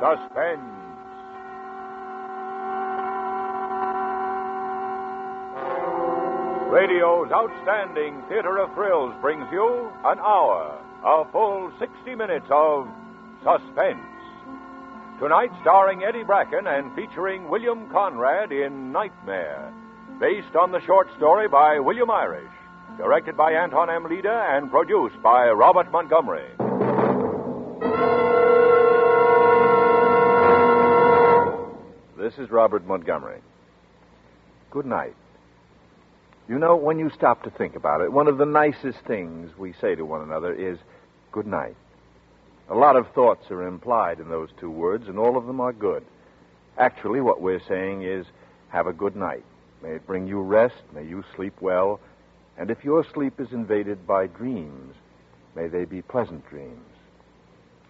Suspense. Radio's outstanding theater of thrills brings you an hour, a full 60 minutes of Suspense. Tonight, starring Eddie Bracken and featuring William Conrad in Nightmare, based on the short story by William Irish, directed by Anton M. Leda and produced by Robert Montgomery. This is Robert Montgomery. Good night. You know, when you stop to think about it, one of the nicest things we say to one another is good night. A lot of thoughts are implied in those two words, and all of them are good. Actually, what we're saying is have a good night. May it bring you rest, may you sleep well, and if your sleep is invaded by dreams, may they be pleasant dreams.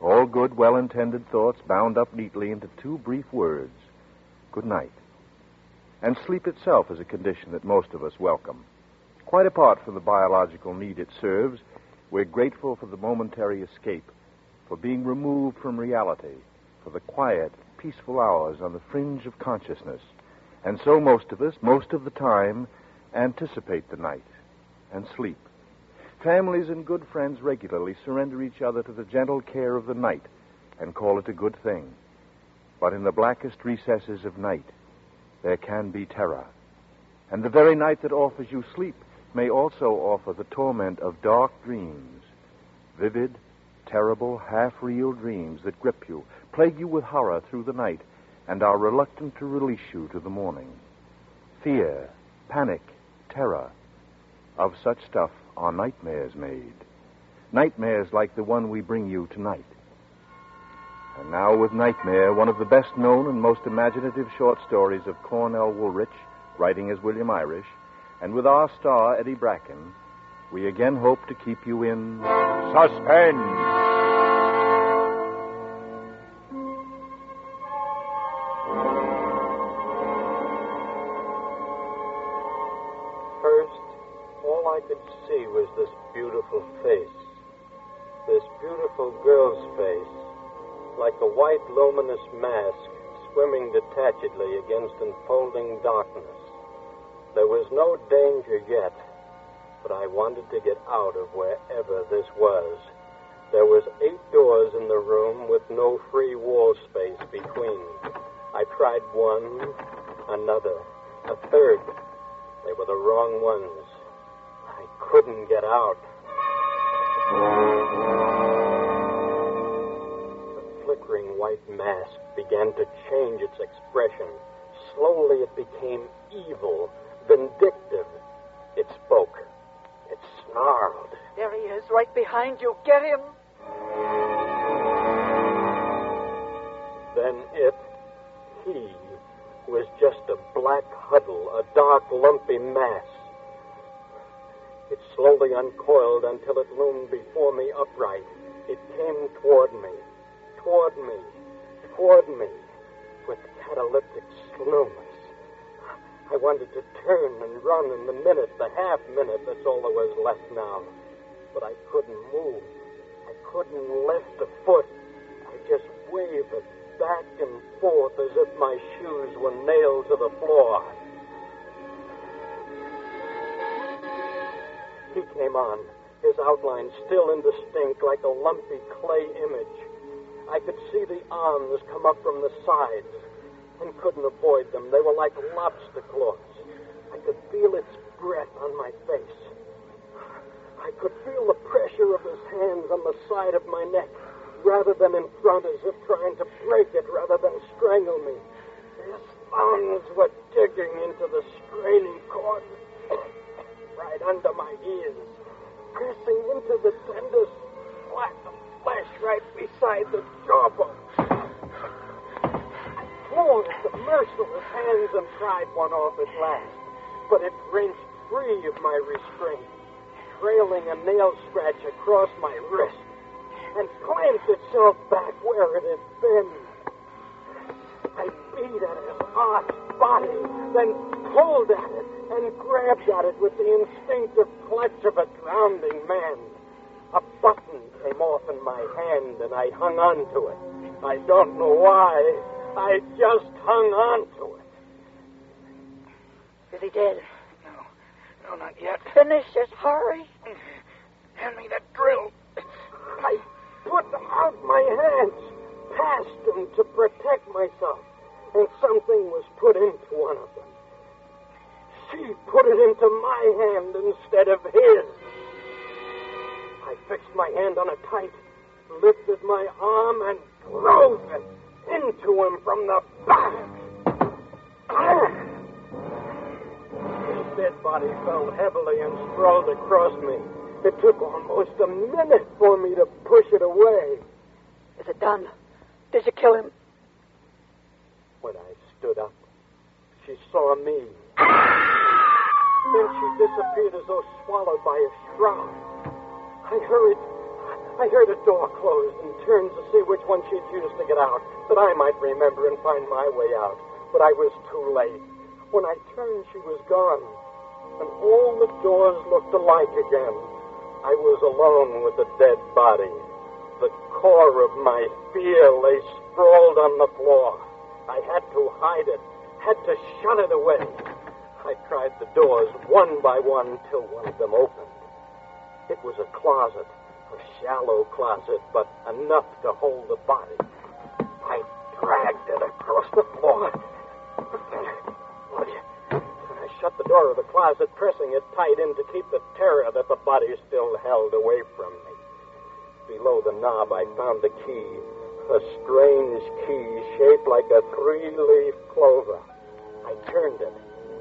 All good, well-intended thoughts bound up neatly into two brief words, good night. And sleep itself is a condition that most of us welcome. Quite apart from the biological need it serves, we're grateful for the momentary escape, for being removed from reality, for the quiet, peaceful hours on the fringe of consciousness. And so most of us, most of the time, anticipate the night and sleep. Families and good friends regularly surrender each other to the gentle care of the night and call it a good thing. But in the blackest recesses of night, there can be terror. And the very night that offers you sleep may also offer the torment of dark dreams, vivid, terrible, half-real dreams that grip you, plague you with horror through the night, and are reluctant to release you to the morning. Fear, panic, terror. Of such stuff are nightmares made. Nightmares like the one we bring you tonight. And now with Nightmare, one of the best-known and most imaginative short stories of Cornell Woolrich, writing as William Irish, and with our star, Eddie Bracken, we again hope to keep you in Suspense. First, all I could see was this beautiful face. This beautiful girl's face, like a white luminous mask swimming detachedly against enfolding darkness. There was no danger yet, but I wanted to get out of wherever this was. There was 8 doors in the room with no free wall space between. I tried one, another, a third. They were the wrong ones. I couldn't get out. The flickering white mask began to change its expression. Slowly it became evil, vindictive. It spoke. It snarled. There he is, right behind you. Get him! Then he, was just a black huddle, a dark, lumpy mass. It slowly uncoiled until it loomed before me upright. It came toward me, with cataleptic slowness. I wanted to turn and run in the minute, the half minute, that's all there was left now. But I couldn't move. I couldn't lift a foot. I just wavered back and forth as if my shoes were nailed to the floor. He came on, his outline still indistinct like a lumpy clay image. I could see the arms come up from the sides and couldn't avoid them. They were like lobster claws. I could feel its breath on my face. I could feel the pressure of his hands on the side of my neck, rather than in front, as if trying to break it rather than strangle me. His thumbs were digging into the straining cord right under my ears, pressing into the tender spot of flesh right beside the jawbone. I closed the merciless hands and pried one off at last, but it wrenched free of my restraint, trailing a nail scratch across my wrist, and clamped itself back where it had been. I beat at his arched body, then pulled at it and grabbed at it with the instinctive clutch of a drowning man. A button came off in my hand, and I hung on to it. I don't know why. I just hung on to it. Is he dead? No, not yet. Finish it. Hurry. Hand me that drill. I put out my hands past him to protect myself, and something was put into one of them. She put it into my hand instead of his. I fixed my hand on it tight, lifted my arm, and drove it into him from the back. His dead body fell heavily and sprawled across me. It took almost a minute for me to push it away. Is it done? Did you kill him? When I stood up, she saw me. Then she disappeared as though swallowed by a shroud. I heard a door close and turned to see which one she'd used to get out, that I might remember and find my way out. But I was too late. When I turned, she was gone, and all the doors looked alike again. I was alone with the dead body. The core of my fear lay sprawled on the floor. I had to hide it, had to shut it away. I tried the doors one by one till one of them opened. It was a closet, a shallow closet, but enough to hold the body. I dragged it across the floor. I shut the door of the closet, pressing it tight in to keep the terror that the body still held away from me. Below the knob, I found a key, a strange key shaped like a three-leaf clover. I turned it,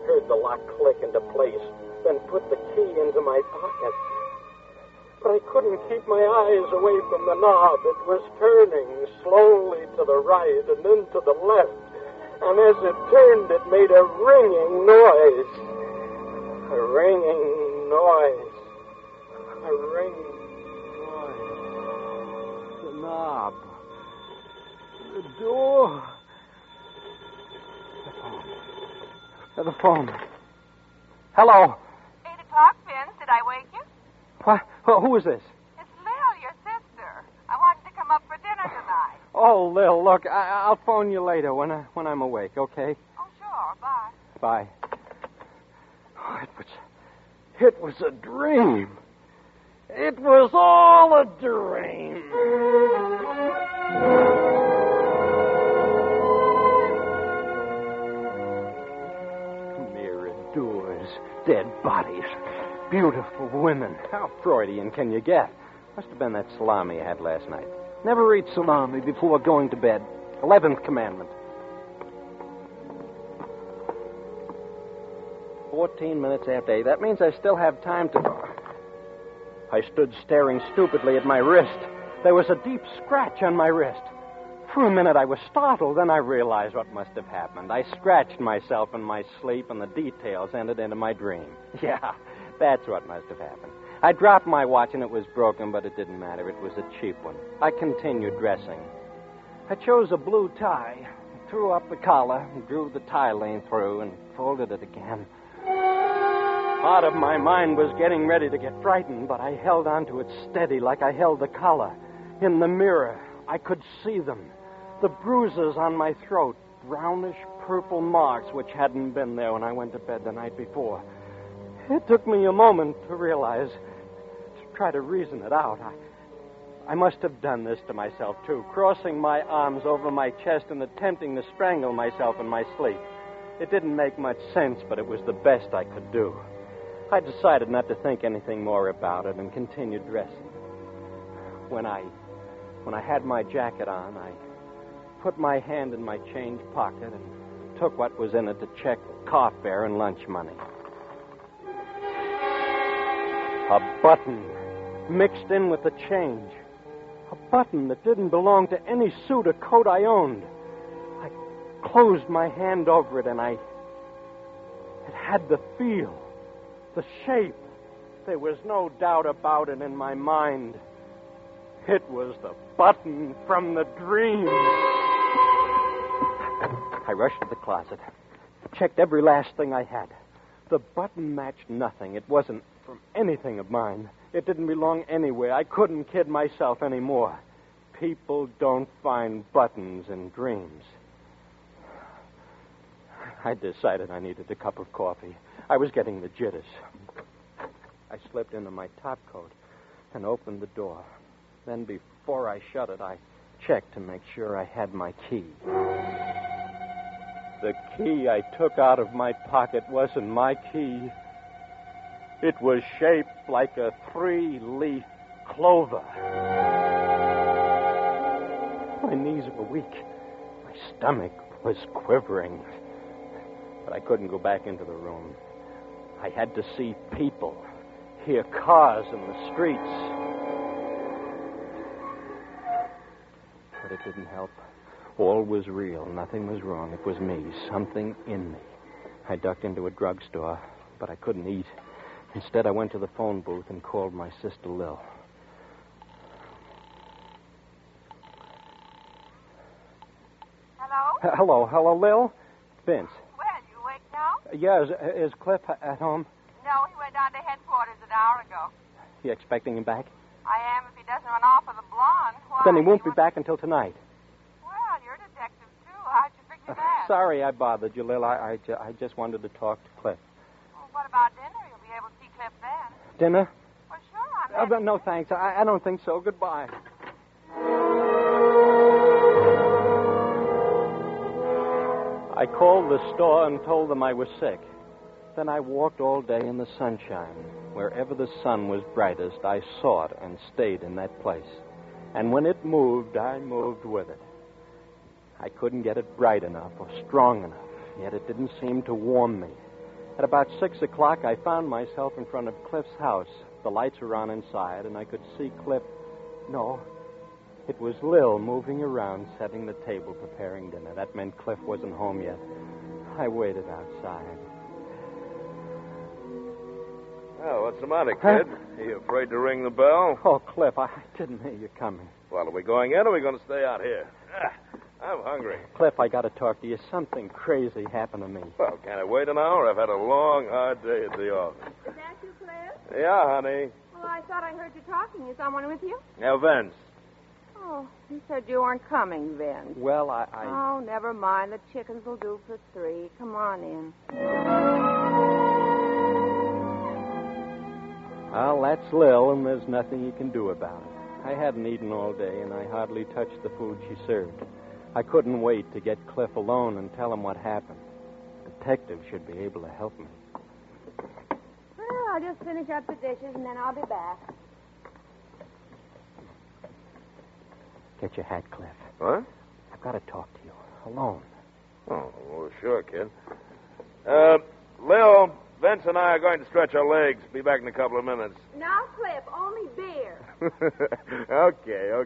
heard the lock click into place, then put the key into my pocket. But I couldn't keep my eyes away from the knob. It was turning slowly to the right and then to the left. And as it turned, it made a ringing noise. A ringing noise. A ringing noise. The knob. The door. The phone. Hello. 8 o'clock, Vince. Did I wake you? What? Who is this? It's Lil, your sister. I wanted to come up for dinner tonight. Oh, Lil, look, I'll phone you later when I'm awake, okay? Oh, sure. Bye. Bye. Oh, it was a dream. It was all a dream. Mirrored doors, dead bodies, beautiful women. How Freudian can you get? Must have been that salami I had last night. Never eat salami before going to bed. 11th commandment. 14 minutes after 8. That means I still have time to... I stood staring stupidly at my wrist. There was a deep scratch on my wrist. For a minute I was startled, then I realized what must have happened. I scratched myself in my sleep, and the details entered into my dream. Yeah, that's what must have happened. I dropped my watch, and it was broken, but it didn't matter. It was a cheap one. I continued dressing. I chose a blue tie, threw up the collar, drew the tie lane through, and folded it again. Part of my mind was getting ready to get frightened, but I held on to it steady like I held the collar. In the mirror, I could see them. The bruises on my throat, brownish purple marks which hadn't been there when I went to bed the night before. It took me a moment to realize, to try to reason it out. I must have done this to myself, too, crossing my arms over my chest and attempting to strangle myself in my sleep. It didn't make much sense, but it was the best I could do. I decided not to think anything more about it and continued dressing. When I had my jacket on, I put my hand in my change pocket and took what was in it to check car fare and lunch money. A button mixed in with the change. A button that didn't belong to any suit or coat I owned. I closed my hand over it, and it had the feel, the shape. There was no doubt about it in my mind. It was the button from the dream. I rushed to the closet, checked every last thing I had. The button matched nothing. It wasn't from anything of mine. It didn't belong anywhere. I couldn't kid myself anymore. people don't find buttons in dreams. I decided I needed a cup of coffee. I was getting the jitters. I slipped into my topcoat and opened the door. Then before I shut it, I checked to make sure I had my key. The key I took out of my pocket wasn't my key. It was shaped like a 3-leaf clover. My knees were weak. My stomach was quivering. But I couldn't go back into the room. I had to see people, hear cars in the streets. But it didn't help. All was real. Nothing was wrong. It was me, something in me. I ducked into a drugstore, but I couldn't eat. Instead, I went to the phone booth and called my sister Lil. Hello? Hello, Lil? Vince. Well, you awake now? Yeah, is Cliff at home? No, he went down to headquarters an hour ago. You expecting him back? I am if he doesn't run off with a blonde. Why? Then he won't be back until tonight. Well, you're a detective, too. How'd you figure that? Sorry I bothered you, Lil. I just wanted to talk to Cliff. Well, what about dinner? You'll be able to see Cliff then. Dinner? Well, sure, I'm No, thanks. I don't think so. Goodbye. I called the store and told them I was sick. Then I walked all day in the sunshine. Wherever the sun was brightest, I saw it and stayed in that place. And when it moved, I moved with it. I couldn't get it bright enough or strong enough, yet it didn't seem to warm me. At about 6 o'clock, I found myself in front of Cliff's house. The lights were on inside, and I could see Cliff. No, it was Lil moving around, setting the table, preparing dinner. That meant Cliff wasn't home yet. I waited outside. Oh, what's the matter, kid? Are you afraid to ring the bell? Oh, Cliff, I didn't hear you coming. Well, are we going in or are we going to stay out here? I'm hungry. Cliff, I got to talk to you. Something crazy happened to me. Well, can I wait an hour? I've had a long, hard day at the office. Is that you, Cliff? Yeah, honey. Well, I thought I heard you talking. Is someone with you? Now, Vince. Oh, you said you weren't coming, Vince. Well, I... Oh, never mind. The chickens will do for 3. Come on in. Well, that's Lil, and there's nothing you can do about it. I hadn't eaten all day, and I hardly touched the food she served. I couldn't wait to get Cliff alone and tell him what happened. A detective should be able to help me. Well, I'll just finish up the dishes, and then I'll be back. Get your hat, Cliff. What? I've got to talk to you. Alone. Oh, well, sure, kid. Lil, Vince and I are going to stretch our legs. Be back in a couple of minutes. Now, Cliff, only beer. Okay.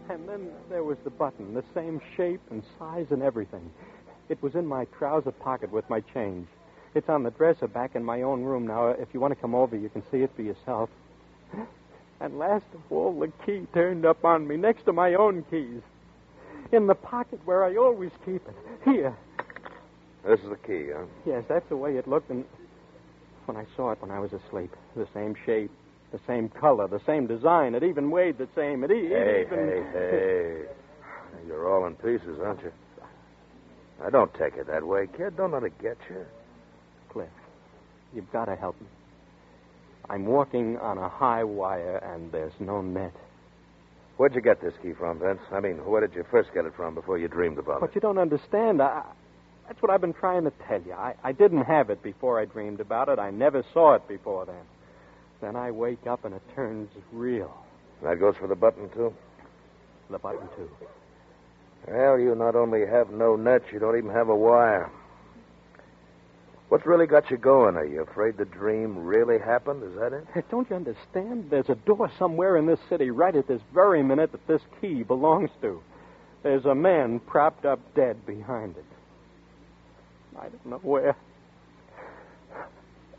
And then there was the button, the same shape and size and everything. It was in my trouser pocket with my change. It's on the dresser back in my own room now. If you want to come over, you can see it for yourself. And last of all, the key turned up on me next to my own keys. In the pocket where I always keep it. Here. This is the key, huh? Yes, that's the way it looked. And when I saw it when I was asleep, the same shape, the same color, the same design. It even weighed the same. Hey. You're all in pieces, aren't you? Now, don't take it that way, kid. Don't let it get you. Cliff, you've got to help me. I'm walking on a high wire, and there's no net. Where'd you get this key from, Vince? I mean, where did you first get it from before you dreamed about But it? you don't understand. That's what I've been trying to tell you. I didn't have it before I dreamed about it. I never saw it before then. Then I wake up, and it turns real. That goes for the button, too? The button, too. Well, you not only have no net, you don't even have a wire. What's really got you going? Are you afraid the dream really happened? Is that it? Hey, don't you understand? There's a door somewhere in this city right at this very minute that this key belongs to. There's a man propped up dead behind it. I don't know where.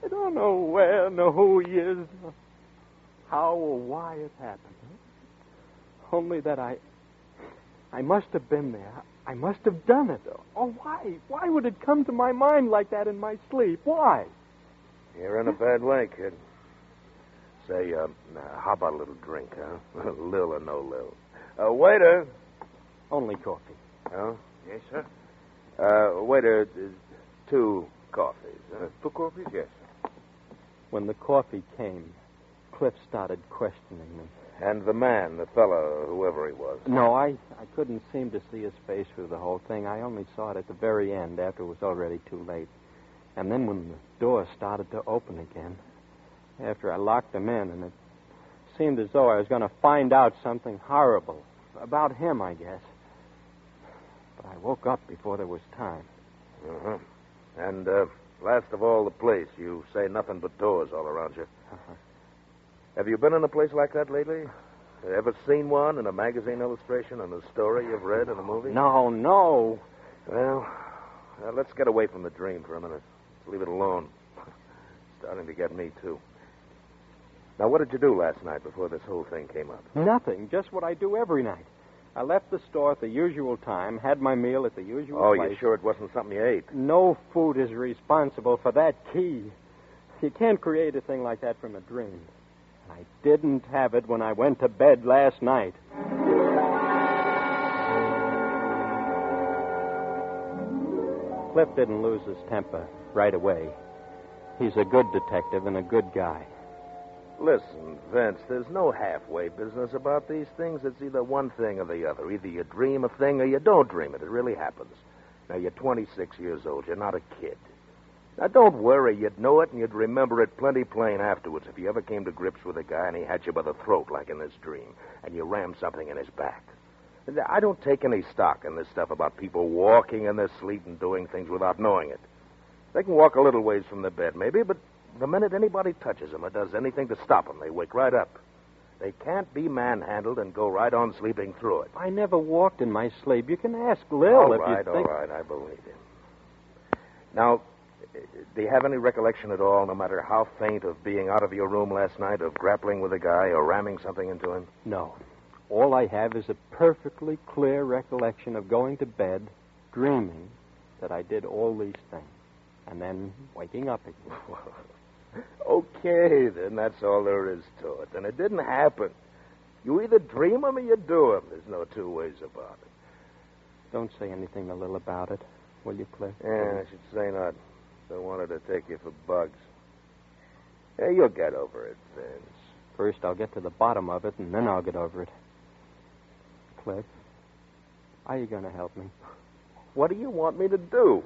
I don't know where, nor who he is, nor how or why it happened. Only that I must have been there. I must have done it. Oh, why? Why would it come to my mind like that in my sleep? Why? You're in a bad way, kid. Say, how about a little drink, huh? Lil or no Lil. Waiter. Only coffee. Oh? Yes, sir. Waiter, 2 coffees. 2 coffees? Yes. When the coffee came, Cliff started questioning me. And the man, the fellow, whoever he was. No, I couldn't seem to see his face through the whole thing. I only saw it at the very end after it was already too late. And then when the door started to open again, after I locked him in, and it seemed as though I was going to find out something horrible about him, I guess. But I woke up before there was time. Uh-huh. And, last of all, the place. You say nothing but doors all around you. Uh-huh. Have you been in a place like that lately? Ever seen one in a magazine illustration, in a story you've read in a movie? No. Well, let's get away from the dream for a minute. Let's leave it alone. Starting to get me, too. Now, what did you do last night before this whole thing came up? Nothing. Just what I do every night. I left the store at the usual time, had my meal at the usual place. Oh, you sure it wasn't something you ate? No food is responsible for that key. You can't create a thing like that from a dream. I didn't have it when I went to bed last night. Cliff didn't lose his temper right away. He's a good detective and a good guy. Listen, Vince, there's no halfway business about these things. It's either one thing or the other. Either you dream a thing or you don't dream it. It really happens. Now, you're 26 years old. You're not a kid. Now, don't worry. You'd know it and you'd remember it plenty plain afterwards if you ever came to grips with a guy and he had you by the throat like in this dream and you rammed something in his back. I don't take any stock in this stuff about people walking in their sleep and doing things without knowing it. They can walk a little ways from the bed, maybe, but the minute anybody touches them or does anything to stop them, they wake right up. They can't be manhandled and go right on sleeping through it. I never walked in my sleep. You can ask Lil All if right, you think... all right, I believe you. Now, do you have any recollection at all, no matter how faint, of being out of your room last night, of grappling with a guy or ramming something into him? No. All I have is a perfectly clear recollection of going to bed, dreaming that I did all these things, and then waking up again. Okay, then that's all there is to it. And it didn't happen. You either dream them or you do them. There's no two ways about it. Don't say anything to Lil about it, will you, Cliff? Yeah, I should say not. Don't want her to take you for bugs. Yeah, you'll get over it, Vince. First, I'll get to the bottom of it, and then I'll get over it. Cliff, are you going to help me? What do you want me to do?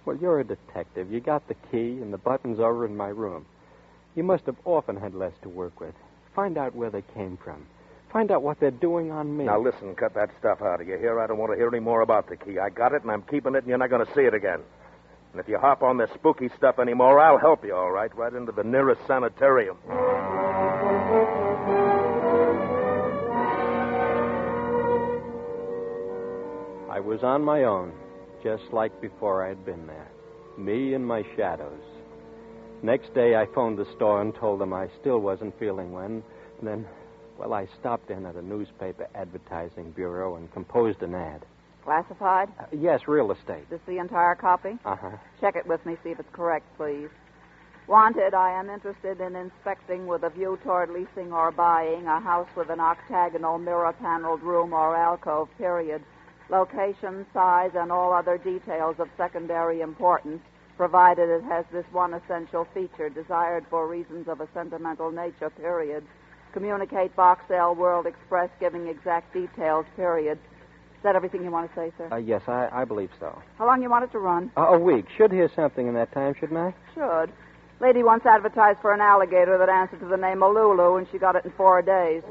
Well, you're a detective. You got the key and the buttons over in my room. You must have often had less to work with. Find out where they came from. Find out what they're doing on me. Now, listen, cut that stuff out. Do you hear? I don't want to hear any more about the key. I got it, and I'm keeping it, and you're not going to see it again. And if you hop on this spooky stuff anymore, I'll help you, all right? Right into the nearest sanitarium. I was on my own, just like before I had been there. Me and my shadows. Next day, I phoned the store and told them I still wasn't feeling well. And then, well, I stopped in at a newspaper advertising bureau and composed an ad. Classified? Yes, real estate. This the entire copy? Uh-huh. Check it with me, see if it's correct, please. Wanted, I am interested in inspecting with a view toward leasing or buying a house with an octagonal mirror-paneled room or alcove, period. Location, size, and all other details of secondary importance, provided it has this one essential feature desired for reasons of a sentimental nature, period. Communicate Box L World Express giving exact details, period. Is that everything you want to say, sir? Yes, I believe so. How long you want it to run? A week. Should hear something in that time, shouldn't I? Should. Lady once advertised for an alligator that answered to the name of Lulu, and she got it in 4 days.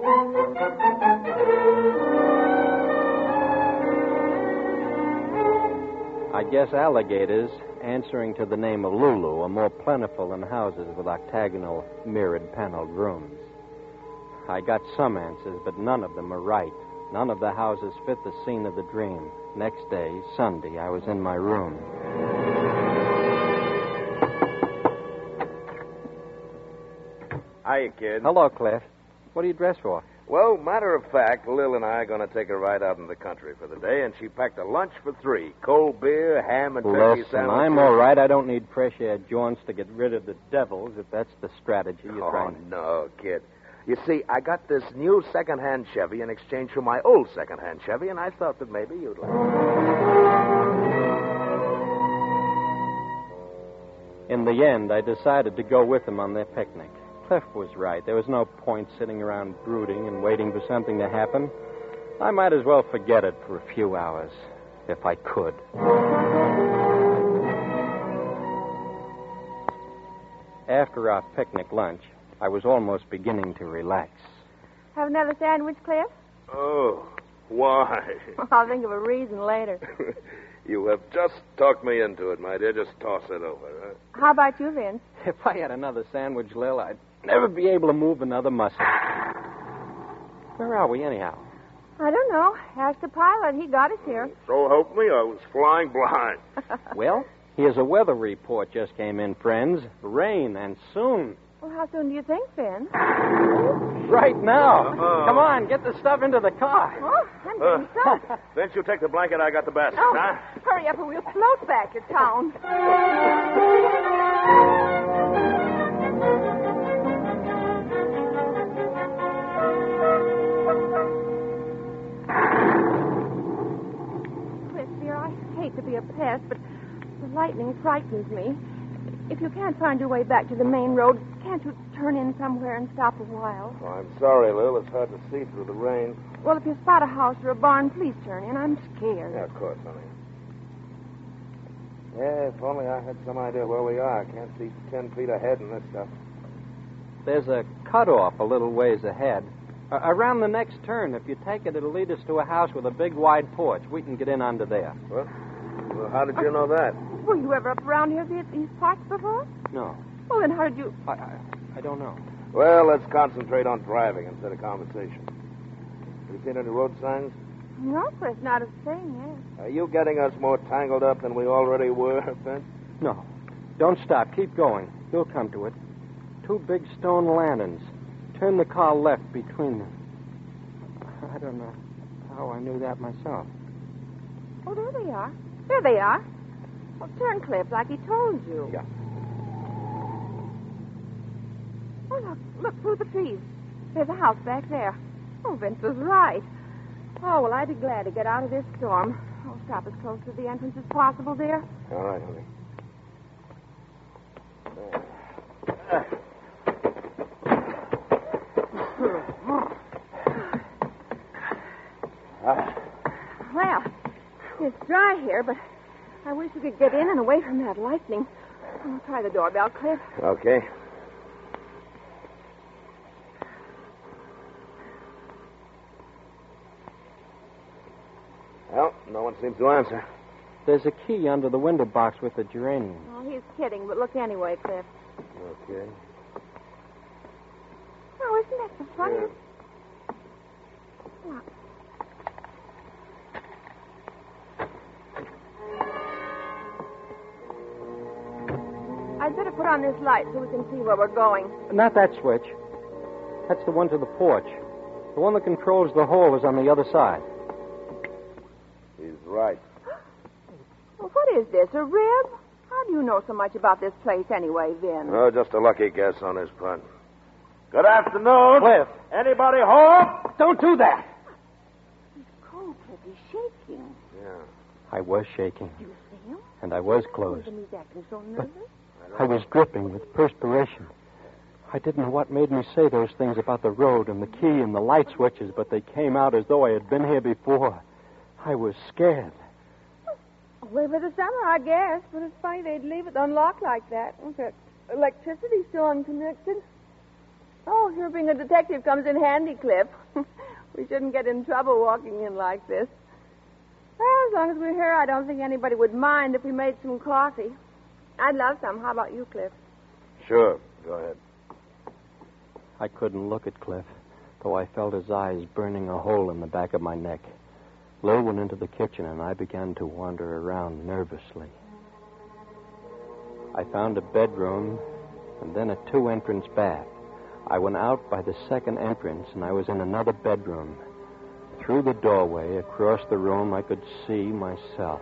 I guess alligators, answering to the name of Lulu, are more plentiful than houses with octagonal, mirrored, paneled rooms. I got some answers, but none of them are right. None of the houses fit the scene of the dream. Next day, Sunday, I was in my room. Hiya, kid. Hello, Cliff. What are you dressed for? Well, matter of fact, Lil and I are going to take a ride out in the country for the day, and she packed a lunch for 3. Cold beer, ham, and turkey Listen, sandwiches. I'm all right. I don't need fresh air joints to get rid of the devils, if that's the strategy you're trying to... No, kid. You see, I got this new second-hand Chevy in exchange for my old second-hand Chevy, and I thought that maybe you'd like it. In the end, I decided to go with them on their picnic. Cliff was right. There was no point sitting around brooding and waiting for something to happen. I might as well forget it for a few hours, if I could. After our picnic lunch, I was almost beginning to relax. Have another sandwich, Cliff? Oh, why? I'll think of a reason later. You have just talked me into it, my dear. Just toss it over. Huh? How about you, Vince? If I had another sandwich, Lil, I'd never be able to move another muscle. Where are we, anyhow? I don't know. Ask the pilot. He got us here. So help me, I was flying blind. Well, here's a weather report just came in, friends. Rain, and soon. Well, how soon do you think, Vin? Right now. Come on, get the stuff into the car. Oh, I'm getting soaked. Then you take the blanket, I got the basket, Oh, huh? hurry up or we'll float back to town. Cliff, dear, I hate to be a pest, but the lightning frightens me. If you can't find your way back to the main road, can't you turn in somewhere and stop a while? Oh, I'm sorry, Lil. It's hard to see through the rain. Well, if you spot a house or a barn, please turn in. I'm scared. Yeah, of course, honey. Yeah, if only I had some idea where we are. Can't see 10 feet ahead in this stuff. There's a cutoff a little ways ahead. Around the next turn, if you take it, it'll lead us to a house with a big, wide porch. We can get in under there. Well, how did you know that? Were you ever up around here these parts before? No. Well, then how did you... I don't know. Well, let's concentrate on driving instead of conversation. Have you seen any road signs? No, Cliff, not a thing, yes. Are you getting us more tangled up than we already were, Vince? No. Don't stop. Keep going. You'll come to it. 2 big stone lanterns. Turn the car left between them. I don't know how I knew that myself. Oh, there they are. There they are. Well, turn, Cliff, like he told you. Yeah. Oh, look through the trees. There's a house back there. Oh, Vince was right. Oh, well, I'd be glad to get out of this storm. I'll stop as close to the entrance as possible there. All right, honey. Well, it's dry here, but I wish we could get in and away from that lightning. I'll try the doorbell, Cliff. Okay. Well, no one seems to answer. There's a key under the window box with the geranium. Oh, he's kidding, but look anyway, Cliff. Okay. Oh, isn't that the funniest? Look. I'd better put on this light so we can see where we're going. Not that switch. That's the one to the porch. The one that controls the hole is on the other side. He's right. Well, what is this, a rib? How do you know so much about this place anyway, Vin? Oh, just a lucky guess on his part. Good afternoon. Cliff. Anybody home? Don't do that! He's cold, Cliff. He's shaking. Yeah. I was shaking, Do you see him? and I was closed. And he's acting so nervous. I was dripping with perspiration. I didn't know what made me say those things about the road and the key and the light switches, but they came out as though I had been here before. I was scared. Away for the summer, I guess. But it's funny they'd leave it unlocked like that. The electricity's still unconnected. Oh, here being a detective comes in handy, Cliff. We shouldn't get in trouble walking in like this. Well, as long as we're here, I don't think anybody would mind if we made some coffee. I'd love some. How about you, Cliff? Sure. Go ahead. I couldn't look at Cliff, though I felt his eyes burning a hole in the back of my neck. Lil went into the kitchen, and I began to wander around nervously. I found a bedroom and then a 2-entrance bath. I went out by the second entrance, and I was in another bedroom. Through the doorway, across the room, I could see myself.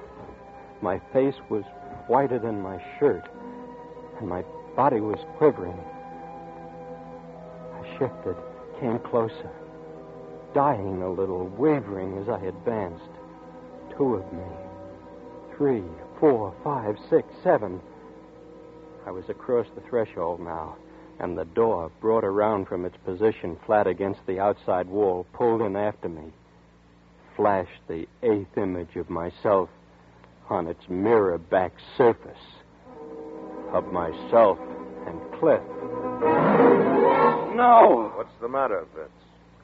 My face was whiter than my shirt, and my body was quivering. I shifted, came closer, dying a little, wavering as I advanced. 2 of me. 3, 4, 5, 6, 7. I was across the threshold now, and the door, brought around from its position flat against the outside wall, pulled in after me, flashed the 8th image of myself on its mirror-back surface, of myself and Cliff. No! What's the matter, Vince?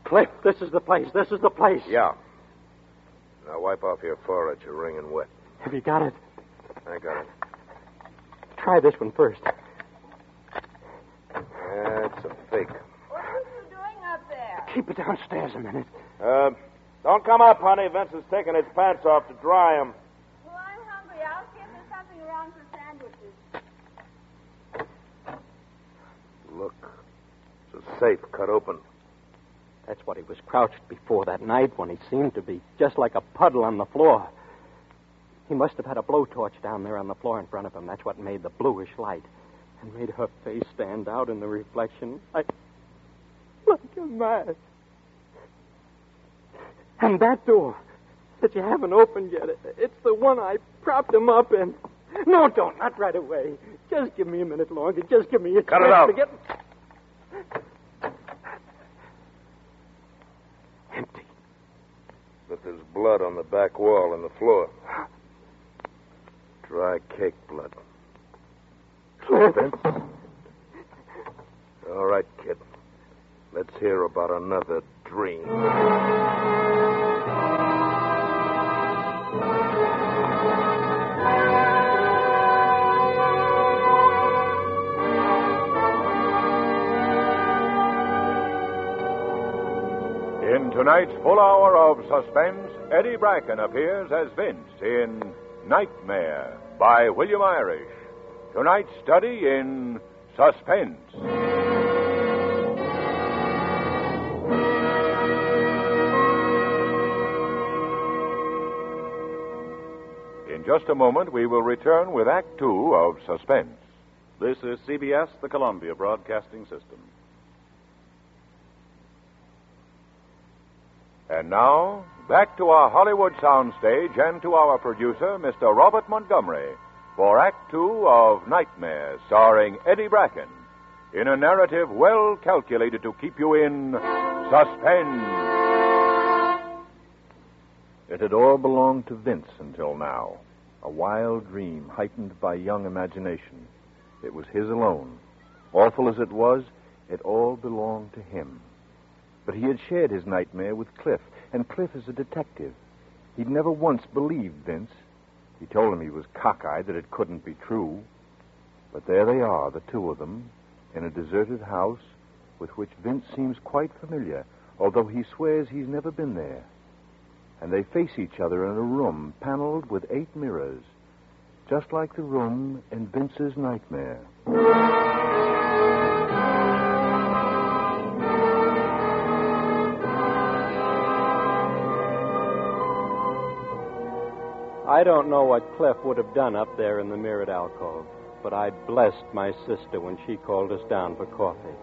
Cliff, this is the place. This is the place. Yeah. Now wipe off your forehead. You're wringing wet. Have you got it? I got it. Try this one first. Yeah, it's a fake. What are you doing up there? Keep it downstairs a minute. Don't come up, honey. Vince is taking his pants off to dry them. Well, I'm hungry. I'll see if there's something around for sandwiches. Look. It's a safe cut open. That's what he was crouched before that night when he seemed to be just like a puddle on the floor. He must have had a blowtorch down there on the floor in front of him. That's what made the bluish light and made her face stand out in the reflection like a mask. And that door that you haven't opened yet, it's the one I propped him up in. No, don't. Not right away. Just give me a minute longer. Just give me a Cut it chance out. to get... Empty. But there's blood on the back wall and the floor. Dry cake blood. Vince? All right, kid. Let's hear about another dream. In tonight's full hour of suspense, Eddie Bracken appears as Vince in Nightmare by William Irish. Tonight's study in suspense. In just a moment, we will return with Act Two of Suspense. This is CBS, the Columbia Broadcasting System. And now, back to our Hollywood soundstage and to our producer, Mr. Robert Montgomery, for Act Two of Nightmare, starring Eddie Bracken, in a narrative well calculated to keep you in suspense. It had all belonged to Vince until now. A wild dream heightened by young imagination. It was his alone. Awful as it was, it all belonged to him. But he had shared his nightmare with Cliff, and Cliff is a detective. He'd never once believed Vince. He told him he was cockeyed, that it couldn't be true. But there they are, the two of them, in a deserted house with which Vince seems quite familiar, although he swears he's never been there. And they face each other in a room paneled with 8 mirrors, just like the room in Vince's nightmare. I don't know what Cliff would have done up there in the mirrored alcove, but I blessed my sister when she called us down for coffee.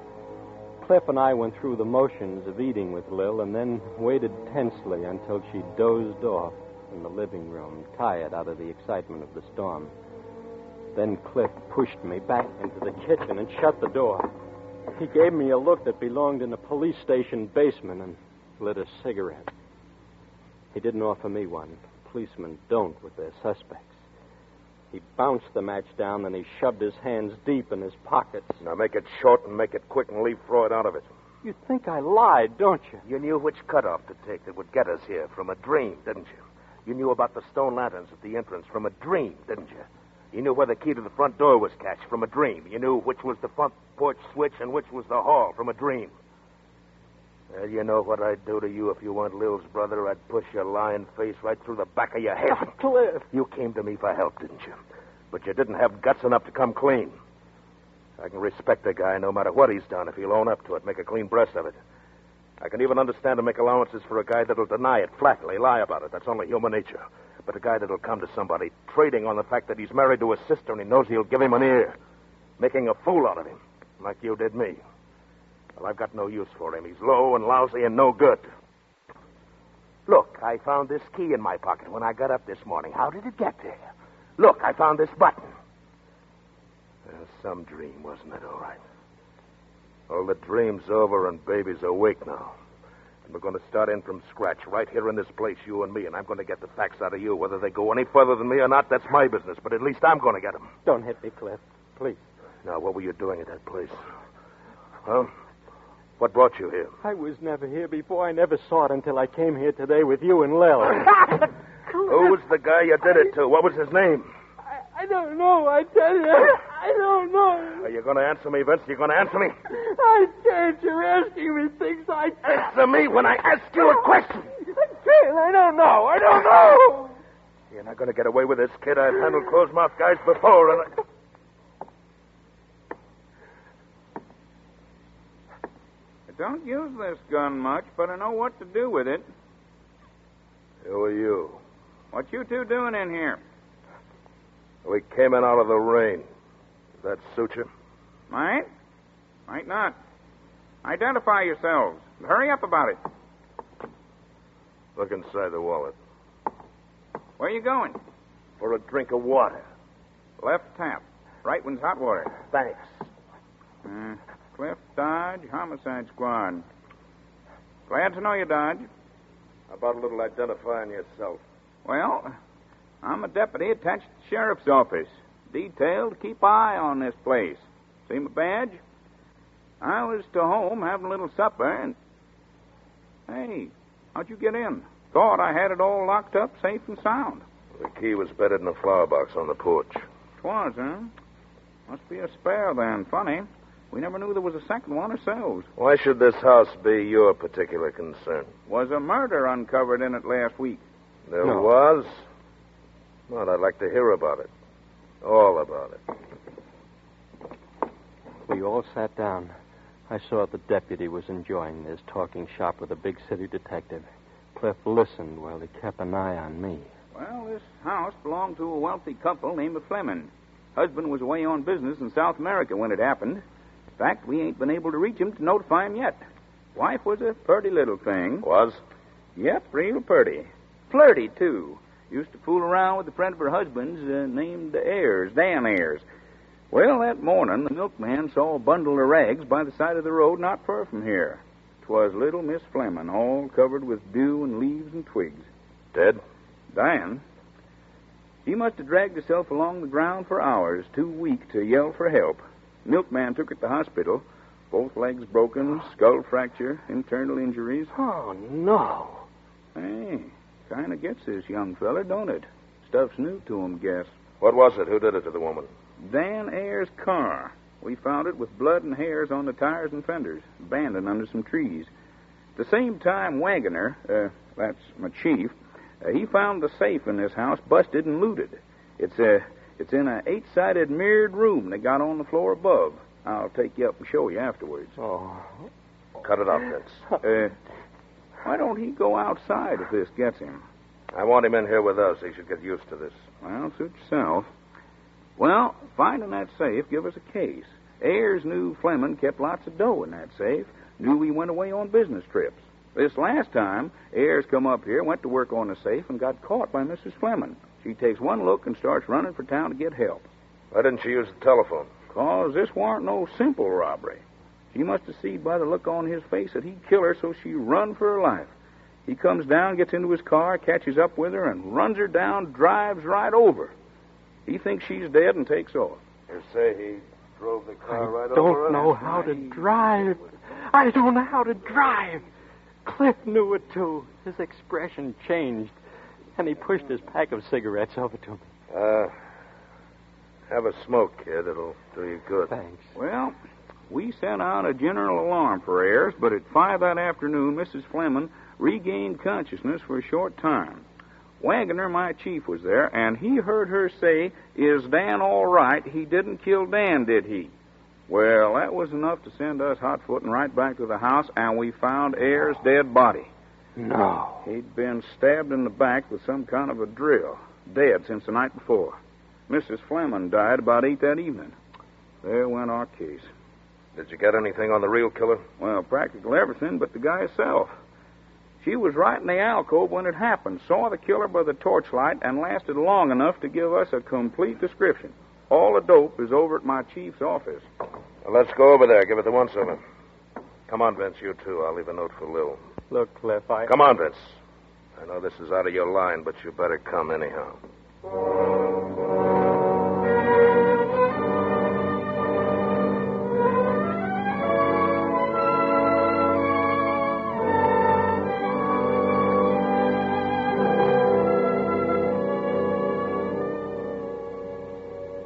Cliff and I went through the motions of eating with Lil and then waited tensely until she dozed off in the living room, tired out of the excitement of the storm. Then Cliff pushed me back into the kitchen and shut the door. He gave me a look that belonged in a police station basement and lit a cigarette. He didn't offer me one. Policemen don't with their suspects. He bounced the match down, then he shoved his hands deep in his pockets. Now make it short and make it quick and leave Freud out of it. You think I lied, don't you? You knew which cutoff to take that would get us here from a dream, didn't you? You knew about the stone lanterns at the entrance from a dream, didn't you? You knew where the key to the front door was cached from a dream. You knew which was the front porch switch and which was the hall from a dream. Well, you know what I'd do to you if you weren't Lil's brother? I'd push your lying face right through the back of your head. Oh, Cliff. You came to me for help, didn't you? But you didn't have guts enough to come clean. I can respect a guy no matter what he's done if he'll own up to it, make a clean breast of it. I can even understand and make allowances for a guy that'll deny it flatly, lie about it. That's only human nature. But a guy that'll come to somebody trading on the fact that he's married to his sister and he knows he'll give him an ear, making a fool out of him, like you did me. Well, I've got no use for him. He's low and lousy and no good. Look, I found this key in my pocket when I got up this morning. How did it get there? Look, I found this button. Some dream, wasn't it, all right? Well, the dream's over and baby's awake now. And we're going to start in from scratch right here in this place, you and me, and I'm going to get the facts out of you. Whether they go any further than me or not, that's my business, but at least I'm going to get them. Don't hit me, Cliff. Please. Now, what were you doing at that place? Huh? What brought you here? I was never here before. I never saw it until I came here today with you and Lil. Who was the guy you did it to? What was his name? I don't know, I tell you. I don't know. Are you going to answer me, Vince? You going to answer me? I scared you're asking me things I... Answer me when I ask you a question. I don't know. I don't know. You're not going to get away with this, kid. I've handled closed-mouth guys before, and I don't use this gun much, but I know what to do with it. Who are you? What you two doing in here? We came in out of the rain. Does that suit you? Might. Might not. Identify yourselves. Hurry up about it. Look inside the wallet. Where you going? For a drink of water. Left tap. Right one's hot water. Thanks. Cliff Dodge, Homicide Squad. Glad to know you, Dodge. How about a little identifying yourself? Well, I'm a deputy attached to the sheriff's office. Detailed to keep eye on this place. See my badge? I was to home having a little supper and... Hey, how'd you get in? Thought I had it all locked up safe and sound. The key was bedded in a flower box on the porch. 'Twas, huh? Must be a spare then. Funny. We never knew there was a second one ourselves. Why should this house be your particular concern? Was a murder uncovered in it last week. There was? Well, I'd like to hear about it. All about it. We all sat down. I saw the deputy was enjoying this, talking shop with a big city detective. Cliff listened while he kept an eye on me. Well, this house belonged to a wealthy couple named Fleming. Husband was away on business in South America when it happened. In fact, we ain't been able to reach him to notify him yet. Wife was a purty little thing. Was? Yep, real purty. Flirty, too. Used to fool around with a friend of her husband's named Ayers, Dan Ayers. Well, that morning, the milkman saw a bundle of rags by the side of the road not far from here. 'Twas little Miss Fleming, all covered with dew and leaves and twigs. Dead? Dying. She must have dragged herself along the ground for hours, too weak to yell for help. Milkman took her to the hospital. Both legs broken, skull fracture, internal injuries. Oh, no. Hey, kind of gets this young feller, don't it? Stuff's new to him, guess. What was it? Who did it to the woman? Dan Ayers' car. We found it with blood and hairs on the tires and fenders, abandoned under some trees. At the same time, Wagoner, that's my chief, he found the safe in this house busted and looted. It's in an 8-sided mirrored room they got on the floor above. I'll take you up and show you afterwards. Oh. Cut it out, Vince. Why don't he go outside if this gets him? I want him in here with us. He should get used to this. Well, suit yourself. Well, finding that safe, give us a case. Ayers knew Fleming kept lots of dough in that safe. Knew he went away on business trips. This last time, Ayers come up here, went to work on the safe, and got caught by Mrs. Fleming. She takes one look and starts running for town to get help. Why didn't she use the telephone? 'Cause this warn't no simple robbery. She must have seen by the look on his face that he'd kill her, so she run for her life. He comes down, gets into his car, catches up with her, and runs her down, drives right over. He thinks she's dead and takes off. You say he drove the car right over her? I don't know how to drive. I don't know how to drive. Cliff knew it, too. His expression changed, and he pushed his pack of cigarettes over to me. Have a smoke, kid. It'll do you good. Thanks. Well, we sent out a general alarm for Ayers, but at 5 that afternoon, Mrs. Fleming regained consciousness for a short time. Wagoner, my chief, was there, and he heard her say, "Is Dan all right? He didn't kill Dan, did he?" Well, that was enough to send us hot-footing right back to the house, and we found Ayers' dead body. No. He'd been stabbed in the back with some kind of a drill. Dead since the night before. Mrs. Fleming died about 8 that evening. There went our case. Did you get anything on the real killer? Well, practically everything but the guy himself. She was right in the alcove when it happened, saw the killer by the torchlight, and lasted long enough to give us a complete description. All the dope is over at my chief's office. Well, let's go over there. Give it the once-over. Come on, Vince, you too. I'll leave a note for Lil. Look, Cliff, Come on, Vince. I know this is out of your line, but you better come anyhow.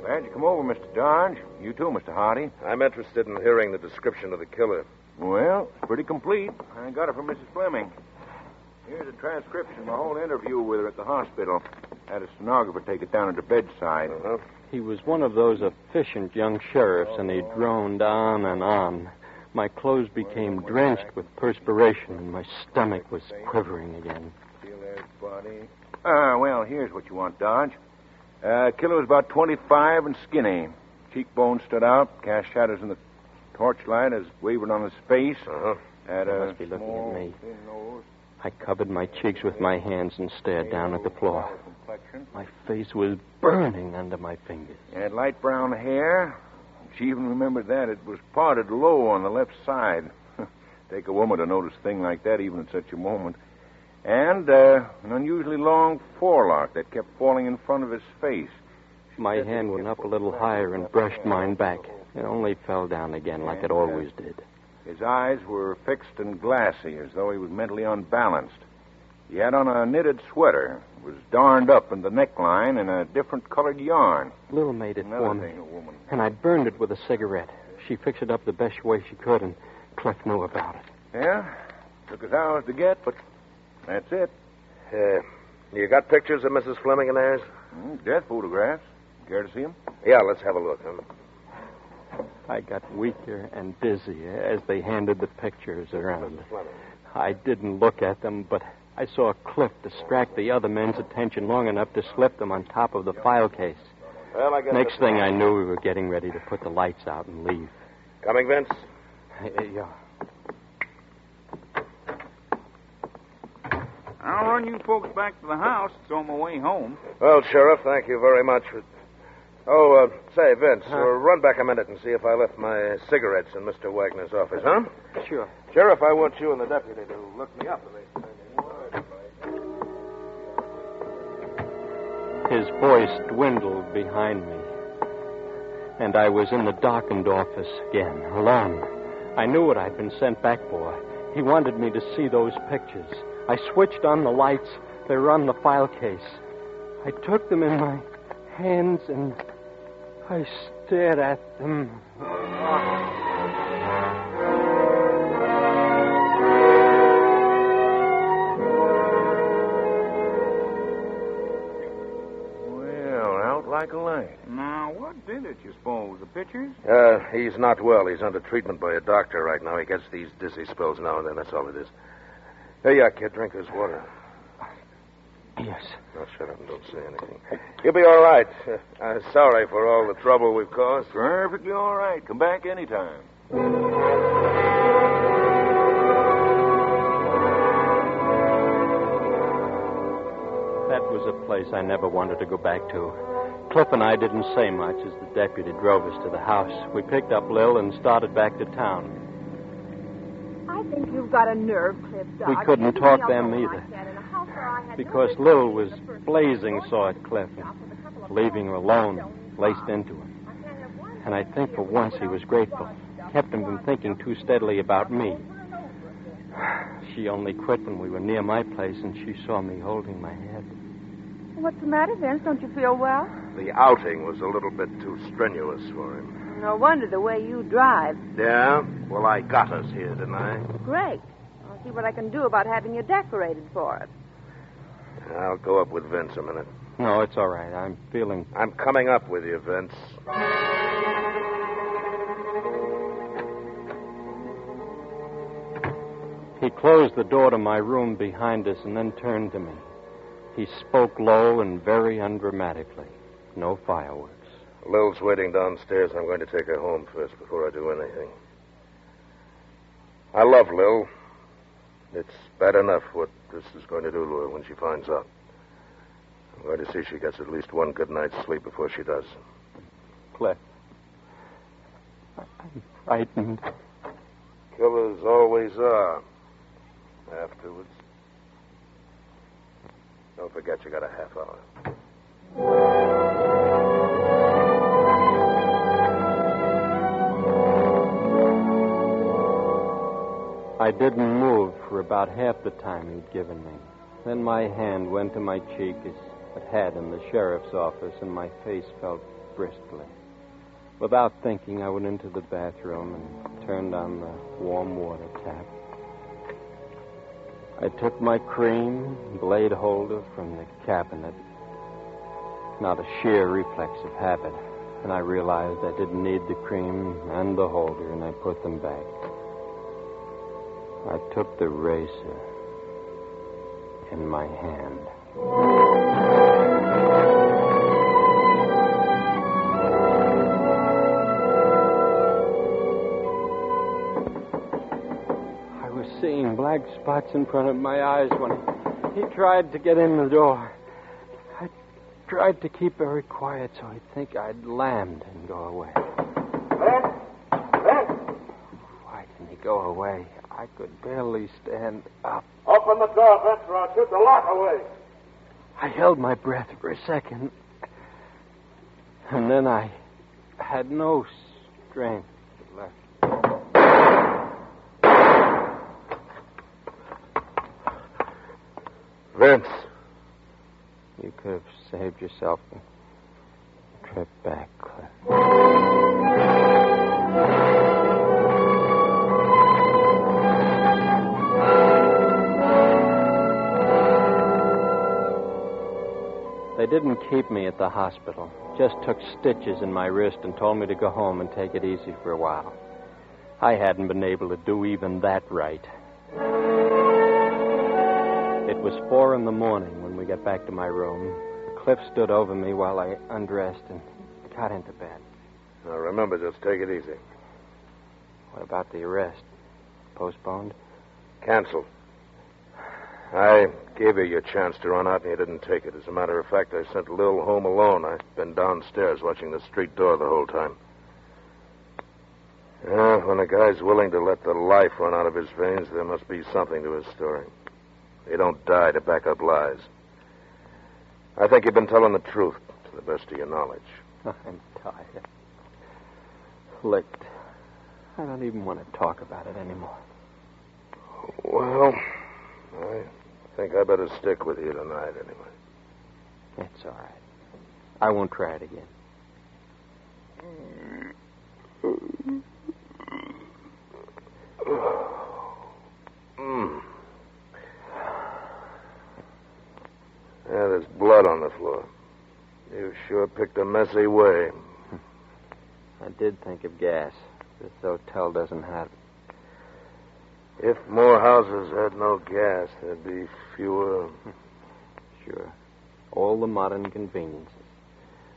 Glad you come over, Mr. Dodge. You too, Mr. Hardy. I'm interested in hearing the description of the killer. Well, it's pretty complete. I got it from Mrs. Fleming. Here's a transcription of my whole interview with her at the hospital. Had a stenographer take it down at her bedside. Uh-huh. He was one of those efficient young sheriffs, and he droned on and on. My clothes became drenched with perspiration, and my stomach was quivering again. Feel there's body. Well, here's what you want, Dodge. Killer was about 25 and skinny. Cheekbones stood out, cast shadows in the torchlight as wavered on his face. Uh-huh. Had He a must be looking small, at me. thin nose. I covered my cheeks with my hands and stared down at the floor. My face was burning under my fingers. He had light brown hair. She even remembered that. It was parted low on the left side. Take a woman to notice a thing like that, even at such a moment. And an unusually long forelock that kept falling in front of his face. My hand went up a little higher and brushed mine back. It only fell down again like it always did. His eyes were fixed and glassy, as though he was mentally unbalanced. He had on a knitted sweater. It was darned up in the neckline in a different colored yarn. Lil made it Another for me, thing, a woman. and I burned it with a cigarette. She fixed it up the best way she could, and Cliff knew about it. Yeah, took us hours to get, but that's it. You got pictures of Mrs. Fleming and Ayers? Death photographs. Care to see them? Yeah, let's have a look. I got weaker and dizzy as they handed the pictures around. I didn't look at them, but I saw Cliff distract the other men's attention long enough to slip them on top of the file case. Well, I guess Next thing I knew, we were getting ready to put the lights out and leave. Coming, Vince? Yeah. I'll run you folks back to the house. It's on my way home. Well, Sheriff, thank you very much. Say, Vince, run back a minute and see if I left my cigarettes in Mr. Wagner's office, huh? Sure. Sheriff, I want you and the deputy to look me up. His voice dwindled behind me, and I was in the darkened office again, alone. I knew what I'd been sent back for. He wanted me to see those pictures. I switched on the lights. They were on the file case. I took them in my hands and I stared at them. Well, out like a light. Now, what did it, you suppose? The pictures? He's not well. He's under treatment by a doctor right now. He gets these dizzy spells now and then. That's all it is. Here you are, kid. Drink this water. Yes. Now, shut up and don't say anything. You'll be all right. I'm sorry for all the trouble we've caused. Perfectly all right. Come back anytime. That was a place I never wanted to go back to. Cliff and I didn't say much as the deputy drove us to the house. We picked up Lil and started back to town. I think you've got a nerve, Cliff, Dodge. We couldn't Leaving talk me them alone either, like that in a house where I had because no Lil business was in the first blazing place. sore at Cliff and leaving her alone, laced into him. And I think for once he was grateful. Kept him from thinking too steadily about me. She only quit when we were near my place and she saw me holding my head. What's the matter, Vince? Don't you feel well? The outing was a little bit too strenuous for him. No wonder the way you drive. Yeah? Well, I got us here, didn't I? Great. I'll see what I can do about having you decorated for it. I'll go up with Vince a minute. No, it's all right. I'm coming up with you, Vince. He closed the door to my room behind us and then turned to me. He spoke low and very undramatically. No fireworks. Lil's waiting downstairs. I'm going to take her home first before I do anything. I love Lil. It's bad enough what this is going to do to her when she finds out. I'm going to see she gets at least one good night's sleep before she does. Cliff, I'm frightened. Killers always are. Afterwards. Don't forget you got a half hour. I didn't move for about half the time he'd given me. Then my hand went to my cheek as it had in the sheriff's office, and my face felt bristly. Without thinking, I went into the bathroom and turned on the warm water tap. I took my cream blade holder from the cabinet, not a sheer reflex of habit, and I realized I didn't need the cream and the holder, and I put them back. I took the razor in my hand. I was seeing black spots in front of my eyes when he tried to get in the door. I tried to keep very quiet so he'd think I'd lammed and go away. Why didn't he go away? I could barely stand up. Open the door, Vince, or I'll shoot the lock away. I held my breath for a second. And then I had no strength left. Vince. You could have saved yourself a trip back, Cliff. They didn't keep me at the hospital. Just took stitches in my wrist and told me to go home and take it easy for a while. I hadn't been able to do even that right. It was 4 a.m. when we got back to my room. Cliff stood over me while I undressed and got into bed. Now, remember, just take it easy. What about the arrest? Postponed? Canceled. I gave you your chance to run out, and you didn't take it. As a matter of fact, I sent Lil home alone. I've been downstairs watching the street door the whole time. Yeah, when a guy's willing to let the life run out of his veins, there must be something to his story. They don't die to back up lies. I think you've been telling the truth, to the best of your knowledge. I'm tired. Licked. I don't even want to talk about it anymore. Well, I think I better stick with you tonight, anyway. It's all right. I won't try it again. Yeah, there's blood on the floor. You sure picked a messy way. I did think of gas. This hotel doesn't have it. If more houses had no gas, there'd be fewer. Sure. All the modern conveniences.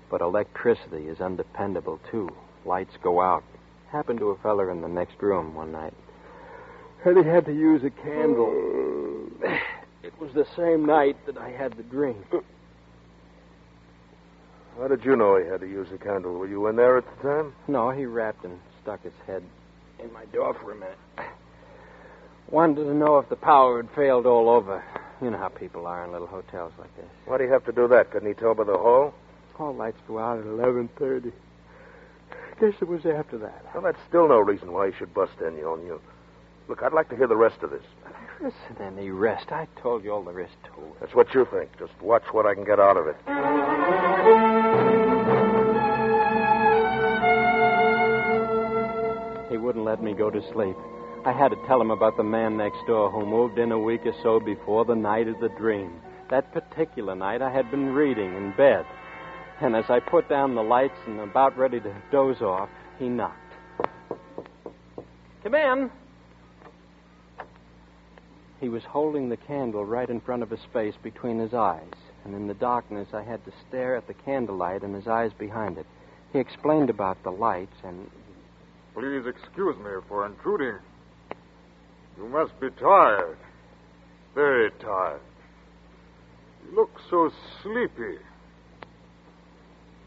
But electricity is undependable, too. Lights go out. Happened to a feller in the next room one night. And he had to use a candle. It was the same night that I had the dream. How did you know he had to use a candle? Were you in there at the time? No, he rapped and stuck his head in my door for a minute. Wanted to know if the power had failed all over. You know how people are in little hotels like this. Why'd he have to do that? Couldn't he tell by the hall? All lights go out at 11:30. Guess it was after that. Well, that's still no reason why he should bust in on you. Look, I'd like to hear the rest of this. There isn't any rest. I told you all there is to it. That's what you think. Just watch what I can get out of it. He wouldn't let me go to sleep. I had to tell him about the man next door who moved in a week or so before the night of the dream. That particular night, I had been reading in bed. And as I put down the lights and about ready to doze off, he knocked. Come in. He was holding the candle right in front of his face between his eyes, and in the darkness I had to stare at the candlelight and his eyes behind it. He explained about the lights and... Please excuse me for intruding. You must be tired. Very tired. You look so sleepy.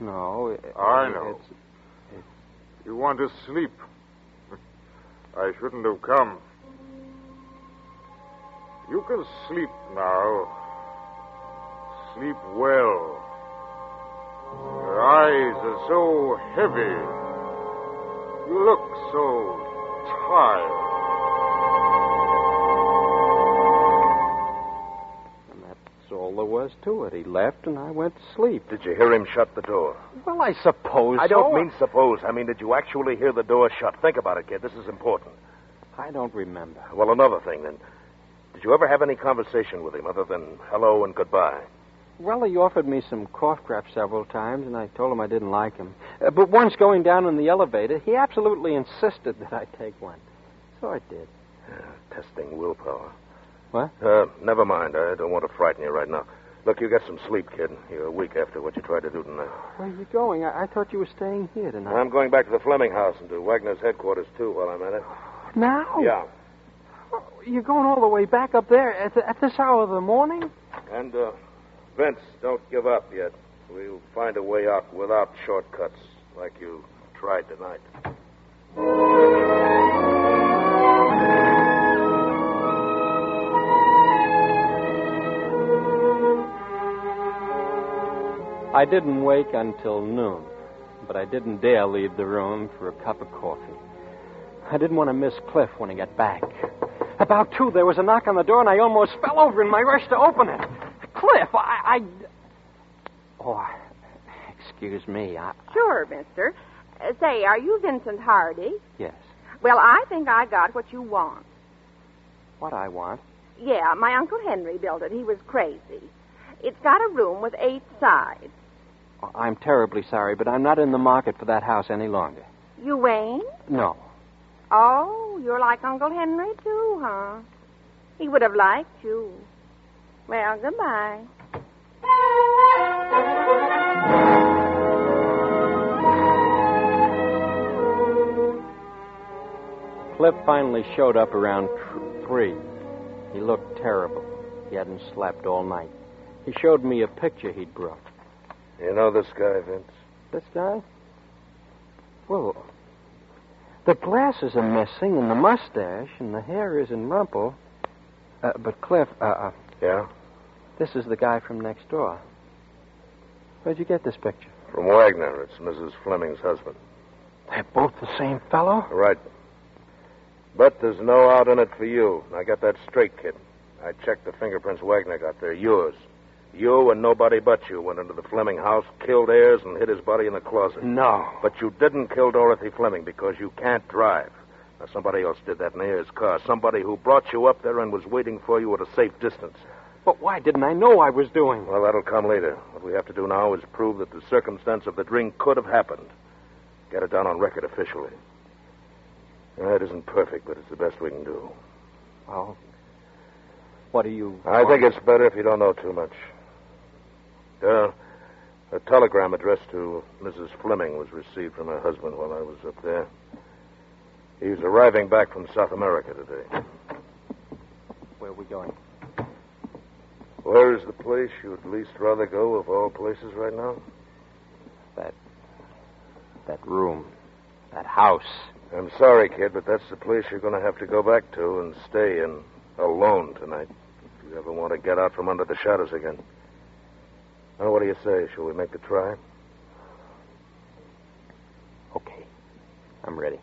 No, I know. You want to sleep. I shouldn't have come. You can sleep now. Sleep well. Your eyes are so heavy. You look so tired. And that's all there was to it. He left and I went to sleep. Did you hear him shut the door? Well, I suppose I don't so. mean suppose. I mean, did you actually hear the door shut? Think about it, kid. This is important. I don't remember. Well, another thing, then. Did you ever have any conversation with him other than hello and goodbye? Well, he offered me some cough drops several times, and I told him I didn't like him. But once going down in the elevator, he absolutely insisted that I take one. So I did. Testing willpower. What? Never mind. I don't want to frighten you right now. Look, you get some sleep, kid. You're weak after what you tried to do tonight. Where are you going? I thought you were staying here tonight. I'm going back to the Fleming house and to Wagner's headquarters, too, while I'm at it. Now? Yeah. You're going all the way back up there at this hour of the morning? And, Vince, don't give up yet. We'll find a way out without shortcuts, like you tried tonight. I didn't wake until noon, but I didn't dare leave the room for a cup of coffee. I didn't want to miss Cliff when he got back. About 2, there was a knock on the door, and I almost fell over in my rush to open it. Cliff, Oh, excuse me. Sure, mister. Say, are you Vincent Hardy? Yes. Well, I think I got what you want. What I want? Yeah, my Uncle Henry built it. He was crazy. It's got a room with 8 sides. Oh, I'm terribly sorry, but I'm not in the market for that house any longer. You ain't? No. Oh, you're like Uncle Henry, too, huh? He would have liked you. Well, goodbye. Cliff finally showed up around 3. He looked terrible. He hadn't slept all night. He showed me a picture he'd brought. You know this guy, Vince? This guy? Well, the glasses are missing, and the mustache, and the hair isn't rumpled. But Cliff, Yeah? this is the guy from next door. Where'd you get this picture? From Wagner. It's Mrs. Fleming's husband. They're both the same fellow? Right. But there's no out in it for you. I got that straight, kid. I checked the fingerprints Wagner got. They're yours. You and nobody but you went into the Fleming house, killed Ayers, and hid his body in the closet. No. But you didn't kill Dorothy Fleming because you can't drive. Now, somebody else did that in Ayers' car. Somebody who brought you up there and was waiting for you at a safe distance. But why didn't I know I was doing? Well, that'll come later. What we have to do now is prove that the circumstance of the drink could have happened. Get it down on record officially. It isn't perfect, but it's the best we can do. Well, what do you... I think it's better if you don't know too much. A telegram addressed to Mrs. Fleming was received from her husband while I was up there. He's arriving back from South America today. Where are we going? Where is the place you'd least rather go of all places right now? That room. That house. I'm sorry, kid, but that's the place you're going to have to go back to and stay in alone tonight. If you ever want to get out from under the shadows again. Now, what do you say? Shall we make the try? Okay. I'm ready.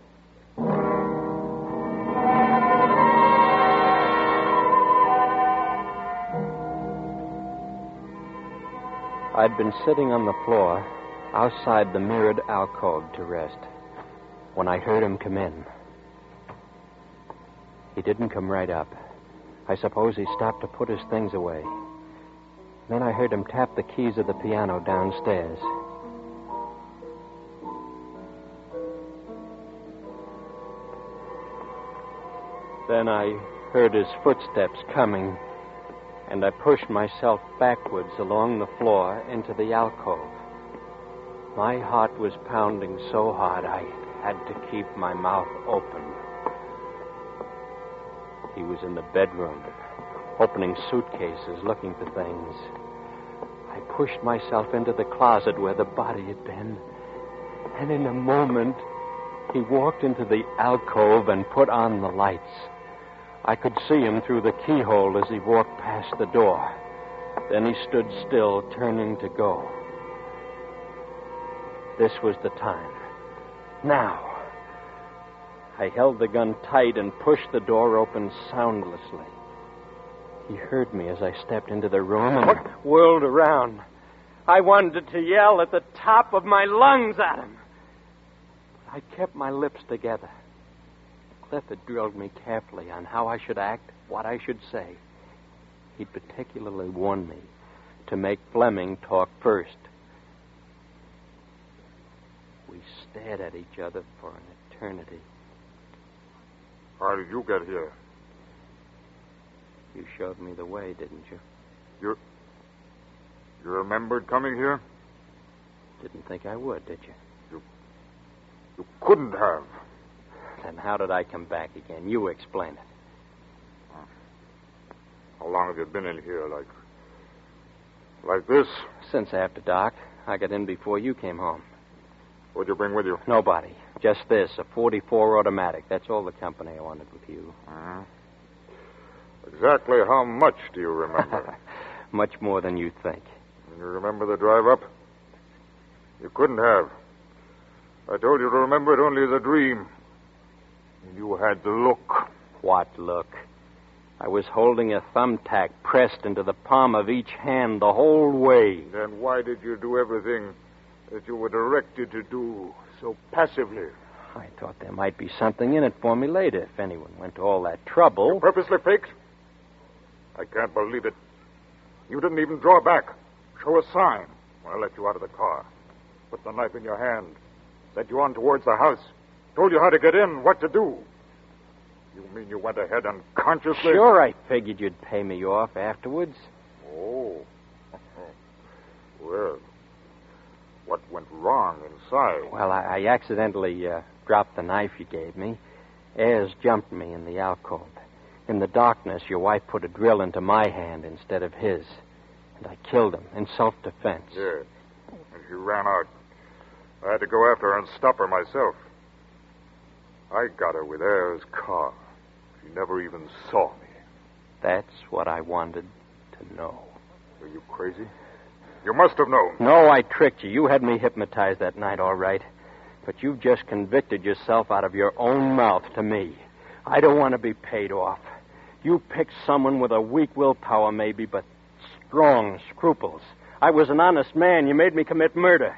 I'd been sitting on the floor outside the mirrored alcove to rest when I heard him come in. He didn't come right up. I suppose he stopped to put his things away. Then I heard him tap the keys of the piano downstairs. Then I heard his footsteps coming, and I pushed myself backwards along the floor into the alcove. My heart was pounding so hard I had to keep my mouth open. He was in the bedroom, opening suitcases, looking for things. I pushed myself into the closet where the body had been, and in a moment, he walked into the alcove and put on the lights. I could see him through the keyhole as he walked past the door. Then he stood still, turning to go. This was the time. Now. I held the gun tight and pushed the door open soundlessly. He heard me as I stepped into the room and whirled around. I wanted to yell at the top of my lungs at him. But I kept my lips together. Cliff had drilled me carefully on how I should act, what I should say. He'd particularly warned me to make Fleming talk first. We stared at each other for an eternity. How did you get here? You showed me the way, didn't you? You remembered coming here? Didn't think I would, did you? You couldn't have. Then how did I come back again? You explain it. How long have you been in here, like this? Since after dark. I got in before you came home. What'd you bring with you? Nobody. Just this, a .44 automatic. That's all the company I wanted with you. Uh-huh. Exactly how much do you remember? Much more than you think. You remember the drive up? You couldn't have. I told you to remember it only as a dream. You had the look. What look? I was holding a thumbtack pressed into the palm of each hand the whole way. Then why did you do everything that you were directed to do so passively? I thought there might be something in it for me later if anyone went to all that trouble. You purposely faked? I can't believe it. You didn't even draw back, show a sign when I let you out of the car. Put the knife in your hand, led you on towards the house, told you how to get in, what to do. You mean you went ahead unconsciously? Sure, I figured you'd pay me off afterwards. Oh. Well, what went wrong inside? Well, I accidentally dropped the knife you gave me. Ayers jumped me in the alcove. In the darkness, your wife put a drill into my hand instead of his. And I killed him in self-defense. Yes. And she ran out. I had to go after her and stop her myself. I got her with Ayers' car. She never even saw me. That's what I wanted to know. Were you crazy? You must have known. No, I tricked you. You had me hypnotized that night, all right. But you've just convicted yourself out of your own mouth to me. I don't want to be paid off. You picked someone with a weak willpower, maybe, but strong scruples. I was an honest man. You made me commit murder.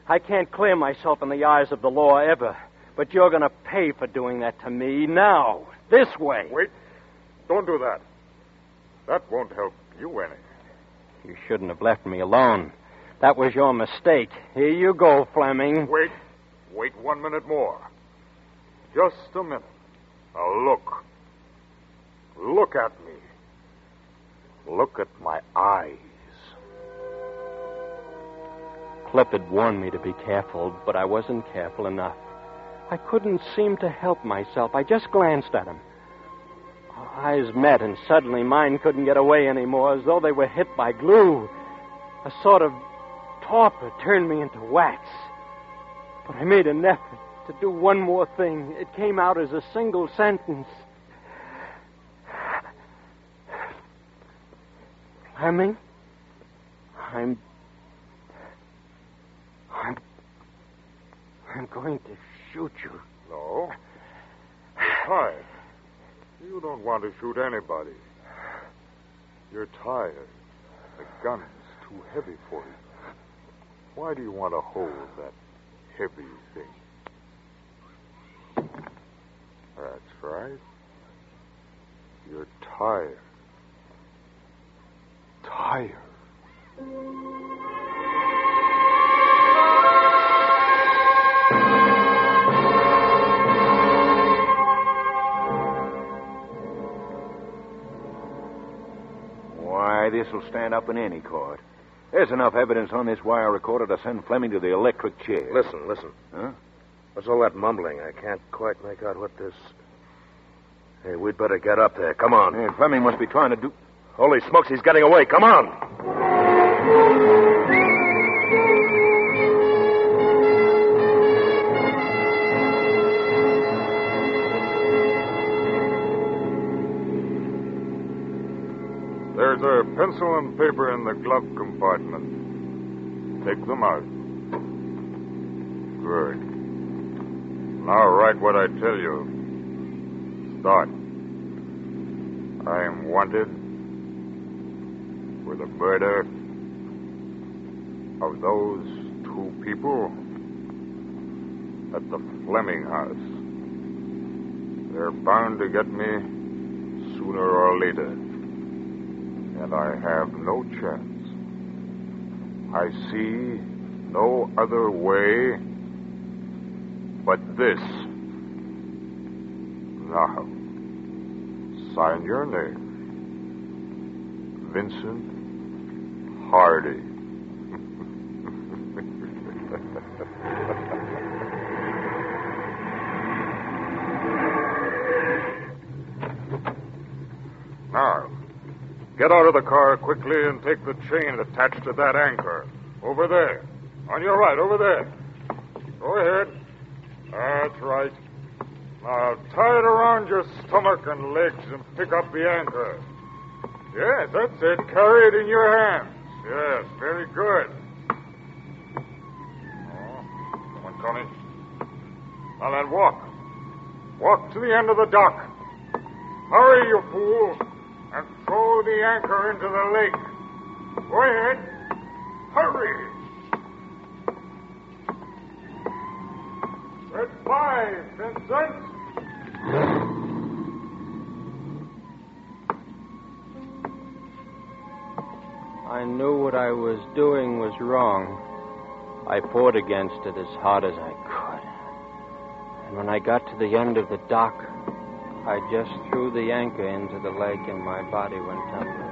I can't clear myself in the eyes of the law ever. But you're going to pay for doing that to me now. This way. Wait. Don't do that. That won't help you any. You shouldn't have left me alone. That was your mistake. Here you go, Fleming. Wait. Wait 1 minute more. Just a minute. Now look. Look at me. Look at my eyes. Cliff had warned me to be careful, but I wasn't careful enough. I couldn't seem to help myself. I just glanced at him. Our eyes met, and suddenly mine couldn't get away anymore, as though they were hit by glue. A sort of torpor turned me into wax. But I made an effort to do one more thing. It came out as a single sentence. Fleming, I'm going to shoot you. No. You're tired. You don't want to shoot anybody. You're tired. The gun's too heavy for you. Why do you want to hold that heavy thing? That's right. You're tired. Tired. Why, this'll stand up in any court. There's enough evidence on this wire recorder to send Fleming to the electric chair. Listen. Huh? What's all that mumbling? I can't quite make out what this... Hey, we'd better get up there. Come on. Hey, Fleming must be trying to do... Holy smokes, he's getting away. Come on. There's a pencil and paper in the glove compartment. Take them out. Good. Now write what I tell you. Start. I am wanted for the murder of those 2 people at the Fleming house. They're bound to get me sooner or later. And I have no chance. I see no other way but this. Now, sign your name. Vincent Hardy. Now, get out of the car quickly and take the chain attached to that anchor. Over there. On your right, over there. Go ahead. That's right. Now, tie it around your stomach and legs and pick up the anchor. Yes, that's it. Carry it in your hands. Yes, very good. Oh, someone coming. Now then, walk. Walk to the end of the dock. Hurry, you fool, and throw the anchor into the lake. Go ahead. Hurry. Goodbye, Vincent. I knew what I was doing was wrong. I fought against it as hard as I could. And when I got to the end of the dock, I just threw the anchor into the lake and my body went tumbling.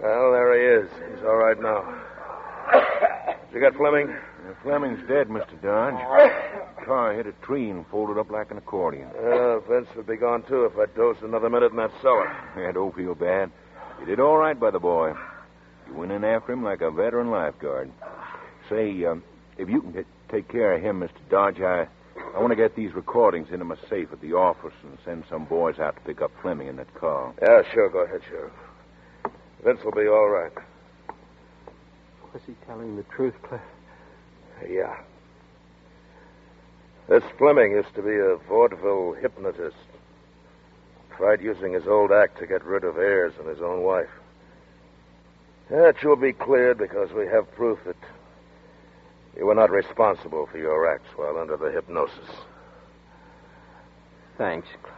Well, there he is. He's all right now. You got Fleming? Fleming's dead, Mr. Dodge. The car hit a tree and folded up like an accordion. Vince would be gone, too, if I dozed another minute in that cellar. Yeah, don't feel bad. You did all right by the boy. You went in after him like a veteran lifeguard. Say, if you can take care of him, Mr. Dodge, I want to get these recordings into my safe at the office and send some boys out to pick up Fleming in that car. Yeah, sure. Go ahead, Sheriff. Vince will be all right. Was he telling the truth, Cliff? Yeah. This Fleming used to be a vaudeville hypnotist. Tried using his old act to get rid of heirs and his own wife. That will be cleared because we have proof that you were not responsible for your acts while under the hypnosis. Thanks, Cliff.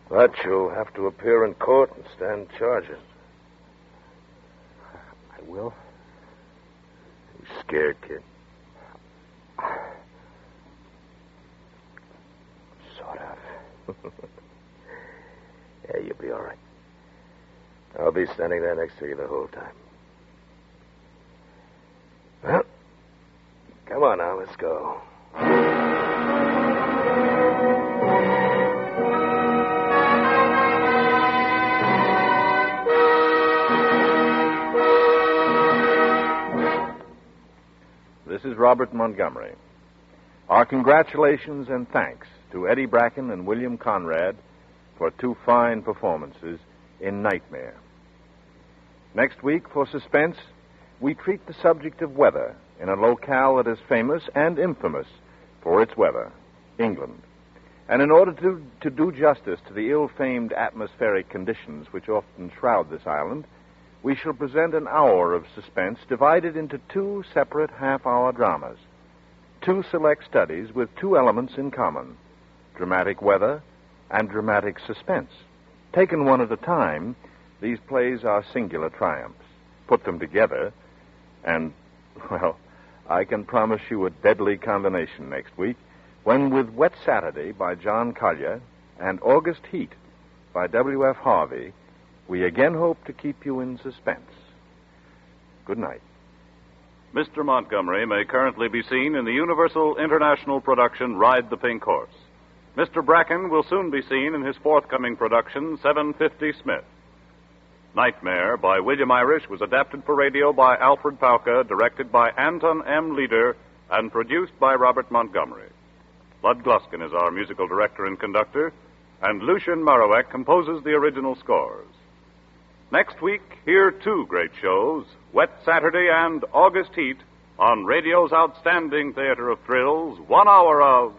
But you'll have to appear in court and stand charges. I will. You scared, kid? Sort of. Yeah, you'll be all right. I'll be standing there next to you the whole time. Well, come on now, let's go. This is Robert Montgomery. Our congratulations and thanks to Eddie Bracken and William Conrad for 2 fine performances in Nightmare. Next week, for Suspense, we treat the subject of weather in a locale that is famous and infamous for its weather, England. And in order to do justice to the ill-famed atmospheric conditions which often shroud this island, we shall present an hour of suspense divided into two separate half-hour dramas. Two select studies with two elements in common: dramatic weather and dramatic suspense. Taken one at a time, these plays are singular triumphs. Put them together, and, well, I can promise you a deadly combination next week, when with Wet Saturday by John Collier and August Heat by W.F. Harvey, we again hope to keep you in suspense. Good night. Mr. Montgomery may currently be seen in the Universal International production Ride the Pink Horse. Mr. Bracken will soon be seen in his forthcoming production, 750 Smith. Nightmare by William Irish was adapted for radio by Alfred Pauka, directed by Anton M. Leader, and produced by Robert Montgomery. Bud Gluskin is our musical director and conductor, and Lucien Marowek composes the original scores. Next week, hear two great shows, Wet Saturday and August Heat, on radio's outstanding theater of thrills, 1 hour of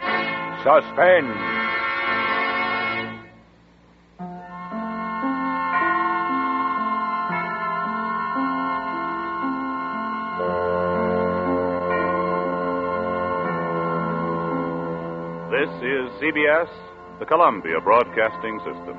Suspense. This is CBS, the Columbia Broadcasting System.